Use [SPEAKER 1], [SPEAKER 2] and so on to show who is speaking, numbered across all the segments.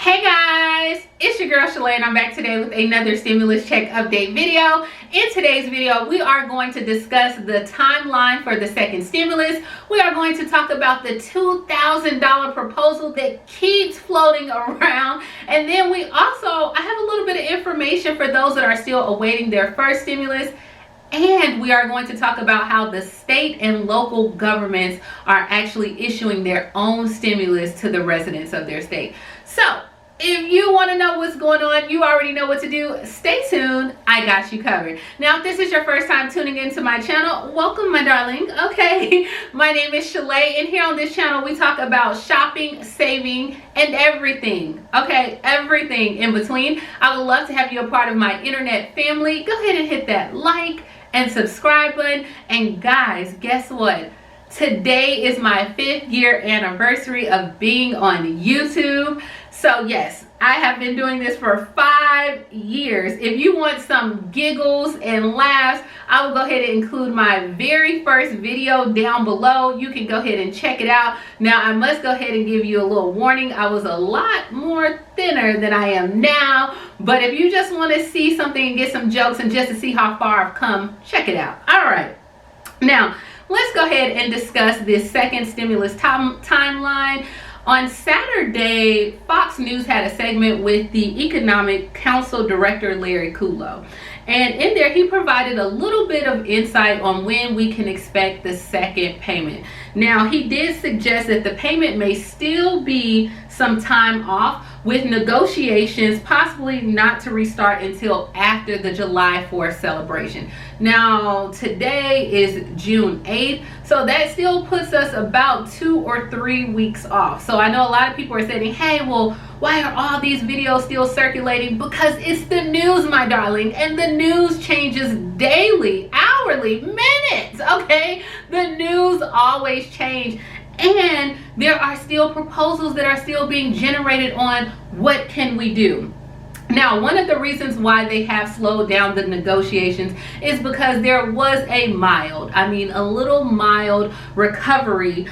[SPEAKER 1] Hey guys, it's your girl Shalay and I'm back today with another stimulus check update video. In today's video, we are going to discuss the timeline for the second stimulus. We are going to talk about the $2,000 proposal that keeps floating around. And then I have a little bit of information for those that are still awaiting their first stimulus. And we are going to talk about how the state and local governments are actually issuing their own stimulus to the residents of their state. So if you want to know what's going on, you already know what to do. Stay tuned. I got you covered. Now, if this is your first time tuning into my channel, welcome, my darling. Okay, my name is Shalay, and here on this channel, we talk about shopping, saving, and everything. Okay, everything in between. I would love to have you a part of my internet family. Go ahead and hit that like and subscribe button. And guys, guess what? Today is my 5th year anniversary of being on YouTube. So yes, I have been doing this for 5 years. If you want some giggles and laughs, I will go ahead and include my very first video down below. You can go ahead and check it out. Now, I must go ahead and give you a little warning. I was a lot more thinner than I am now. But if you just want to see something and get some jokes and just to see how far I've come, check it out. All right. Now, let's go ahead and discuss this second stimulus timeline. On Saturday, Fox News had a segment with the Economic Council Director, Larry Kudlow. And in there, he provided a little bit of insight on when we can expect the second payment. Now, he did suggest that the payment may still be some time off, with negotiations possibly not to restart until after the July 4th celebration. Now, today is June 8th, so that still puts us about 2 or 3 weeks off. So I know a lot of people are saying, hey, well, why are all these videos still circulating? Because it's the news, my darling, and the news changes daily, hourly, minutes, okay? The news always change. And there are still proposals that are still being generated on what can we do. Now, one of the reasons why they have slowed down the negotiations is because there was a little mild recovery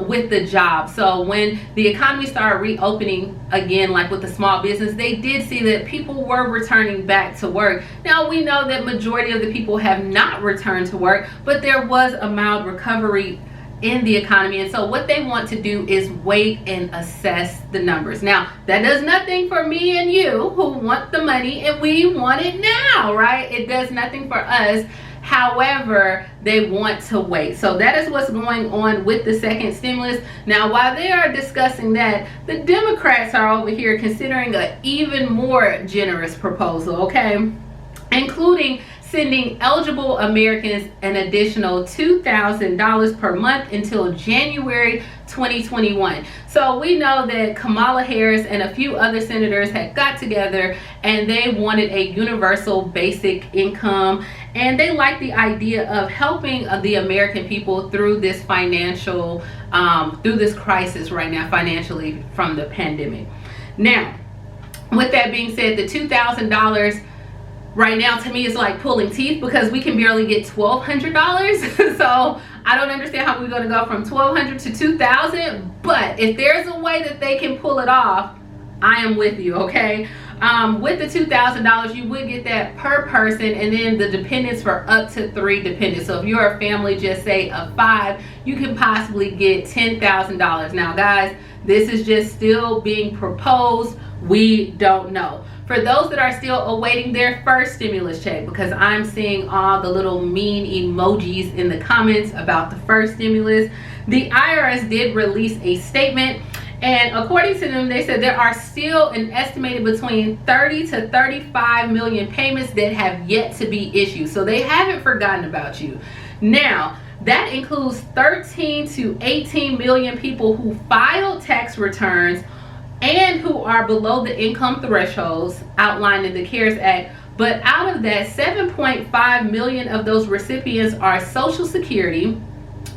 [SPEAKER 1] with the job. So when the economy started reopening again, like with the small business, they did see that people were returning back to work. Now, we know that majority of the people have not returned to work, but there was a mild recovery in the economy, and so what they want to do is wait and assess the numbers. Now, that does nothing for me and you who want the money and we want it now, right? It does nothing for us. However, they want to wait. So that is what's going on with the second stimulus. Now, while they are discussing that, the Democrats are over here considering an even more generous proposal, okay? Including sending eligible Americans an additional $2,000 per month until January 2021. So we know that Kamala Harris and a few other senators had got together and they wanted a universal basic income, and they like the idea of helping the American people through this through this crisis right now financially from the pandemic. Now, with that being said, the $2,000 right now to me is like pulling teeth, because we can barely get $1,200. So I don't understand how we're going to go from $1,200 to $2,000. But if there's a way that they can pull it off, I am with you, okay? With the $2,000, you would get that per person, and then the dependents for up to 3 dependents. So if you're a family, just say of 5, you can possibly get $10,000. Now, guys, this is just still being proposed. We don't know. For those that are still awaiting their first stimulus check, because I'm seeing all the little mean emojis in the comments about the first stimulus, the IRS did release a statement, and according to them, they said there are still an estimated between 30 to 35 million payments that have yet to be issued. So they haven't forgotten about you. Now, that includes 13 to 18 million people who filed tax returns and who are below the income thresholds outlined in the CARES Act. But out of that, 7.5 million of those recipients are Social Security,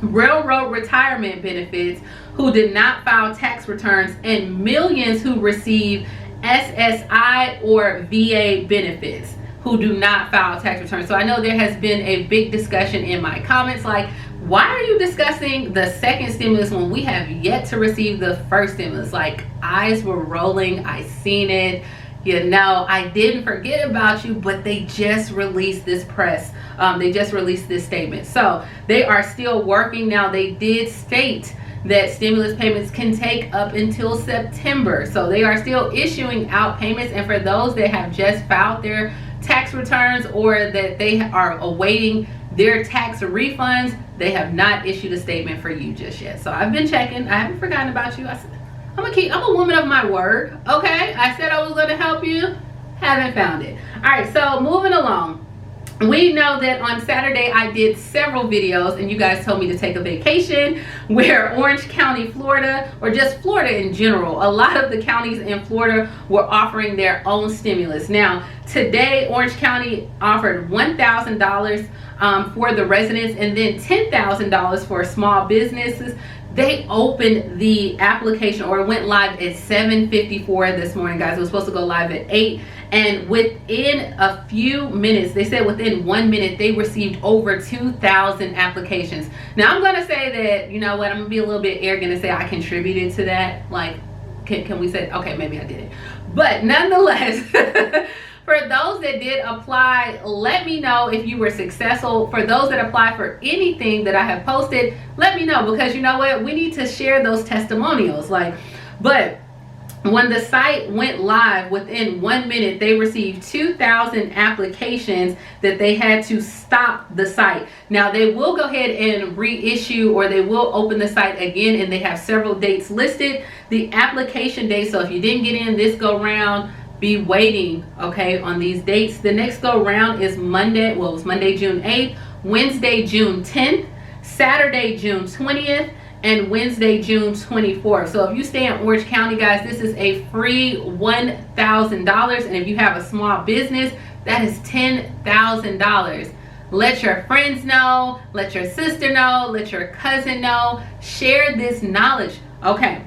[SPEAKER 1] railroad retirement benefits who did not file tax returns, and millions who receive SSI or VA benefits who do not file tax returns. So I know there has been a big discussion in my comments like, why are you discussing the second stimulus when we have yet to receive the first stimulus? Like, eyes were rolling. I seen it. You know, I didn't forget about you, but they just released this press. They just released this statement. So they are still working. Now, they did state that stimulus payments can take up until September. So they are still issuing out payments. And for those that have just filed their tax returns or that they are awaiting their tax refunds, they have not issued a statement for you just yet. So I've been checking. I haven't forgotten about you. I'm a woman of my word. Okay, I said I was going to help you. Haven't found it. All right, so moving along. We know that on Saturday I did several videos and you guys told me to take a vacation where Orange County, Florida, or just Florida in general, a lot of the counties in Florida were offering their own stimulus. Now, today Orange County offered $1,000 for the residents and then $10,000 for small businesses. They opened the application, or it went live at 7:54 this morning, guys. It was supposed to go live at 8. And within a few minutes, they said within 1 minute, they received over 2,000 applications. Now, I'm going to say that, you know what, I'm going to be a little bit arrogant and say I contributed to that. Like, can we say, okay, maybe I didn't. But nonetheless, for those that did apply, let me know if you were successful. For those that apply for anything that I have posted, let me know, because you know what? We need to share those testimonials. But when the site went live, within 1 minute, they received 2,000 applications that they had to stop the site. Now, they will go ahead and reissue, or they will open the site again, and they have several dates listed. The application date, so if you didn't get in this go round, be waiting, okay, on these dates. The next go round is Monday, well, it was Monday, June 8th, Wednesday, June 10th, Saturday, June 20th, and Wednesday, June 24th. So if you stay in Orange County, guys, this is a free $1,000. And if you have a small business, that is $10,000. Let your friends know, let your sister know, let your cousin know, share this knowledge. Okay.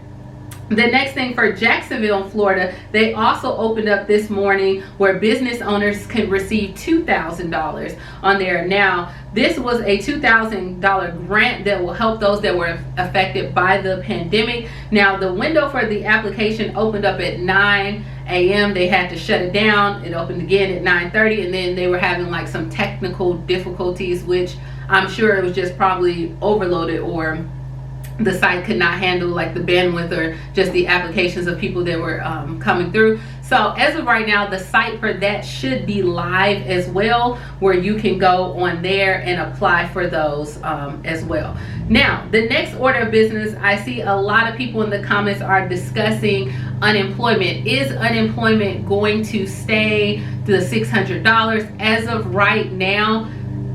[SPEAKER 1] The next thing for Jacksonville, Florida, they also opened up this morning where business owners can receive $2,000 on there. Now, this was a $2,000 grant that will help those that were affected by the pandemic. Now, the window for the application opened up at 9 a.m. They had to shut it down. It opened again at 9:30, and then they were having like some technical difficulties, which I'm sure it was just probably overloaded, or the site could not handle like the bandwidth or just the applications of people that were coming through. So as of right now, the site for that should be live as well, where you can go on there and apply for those as well. Now, the next order of business, I see a lot of people in the comments are discussing unemployment. Is unemployment going to stay to the $600? As of right now,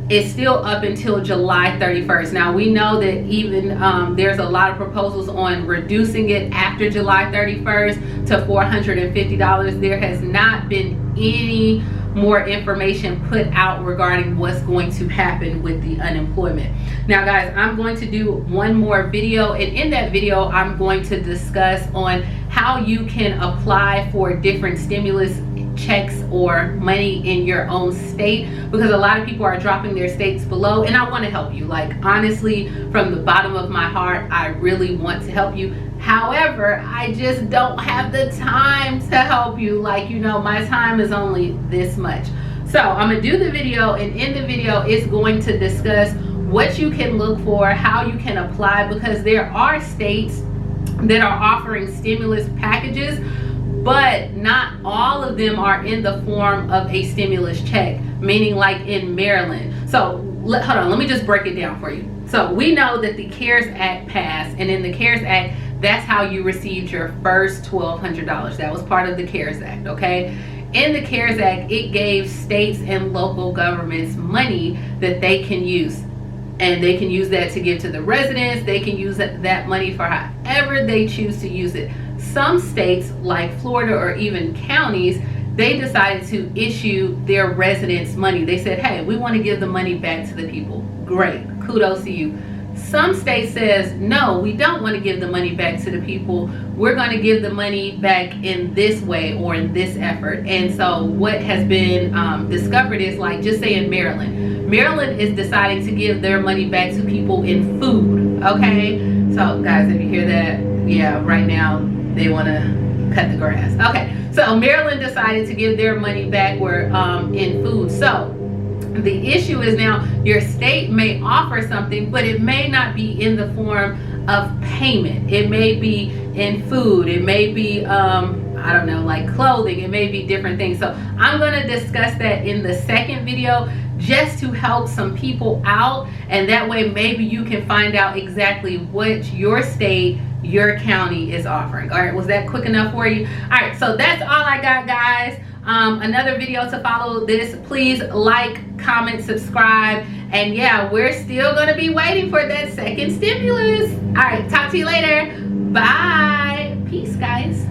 [SPEAKER 1] it's still up until July 31st. Now, we know that even there's a lot of proposals on reducing it after July 31st to $450. There has not been any more information put out regarding what's going to happen with the unemployment. Now, guys, I'm going to do one more video, and in that video, I'm going to discuss on how you can apply for different stimulus checks or money in your own state, because a lot of people are dropping their states below, and I want to help you. Like, honestly, from the bottom of my heart, I really want to help you. However, I just don't have the time to help you. Like, you know, my time is only this much. So I'm gonna do the video, and in the video it's going to discuss what you can look for, how you can apply, because there are states that are offering stimulus packages, but not all of them are in the form of a stimulus check, meaning like in Maryland. So hold on, let me just break it down for you. So we know that the CARES Act passed, and in the CARES Act, that's how you received your first $1,200. That was part of the CARES Act, okay? In the CARES Act, it gave states and local governments money that they can use. And they can use that to give to the residents. They can use that money for however they choose to use it. Some states, like Florida or even counties, they decided to issue their residents money. They said, hey, we want to give the money back to the people. Great, kudos to you. some states says, no, we don't want to give the money back to the people. We're going to give the money back in this way or in this effort. And so what has been discovered is, like, just say in Maryland. Maryland is deciding to give their money back to people in food, okay? So guys, if you hear that, yeah, right now they want to cut the grass. Okay, so Maryland decided to give their money back where in food. So the issue is now your state may offer something, but it may not be in the form of payment. It may be in food. It may be, I don't know, like clothing. It may be different things. So I'm going to discuss that in the second video, just to help some people out. And that way maybe you can find out exactly what your state, your county is offering. All right, was that quick enough for you? All right, so that's all I got, guys. Another video to follow this. Please like, comment, subscribe, and yeah, we're still gonna be waiting for that second stimulus. All right, talk to you later. Bye. Peace, guys.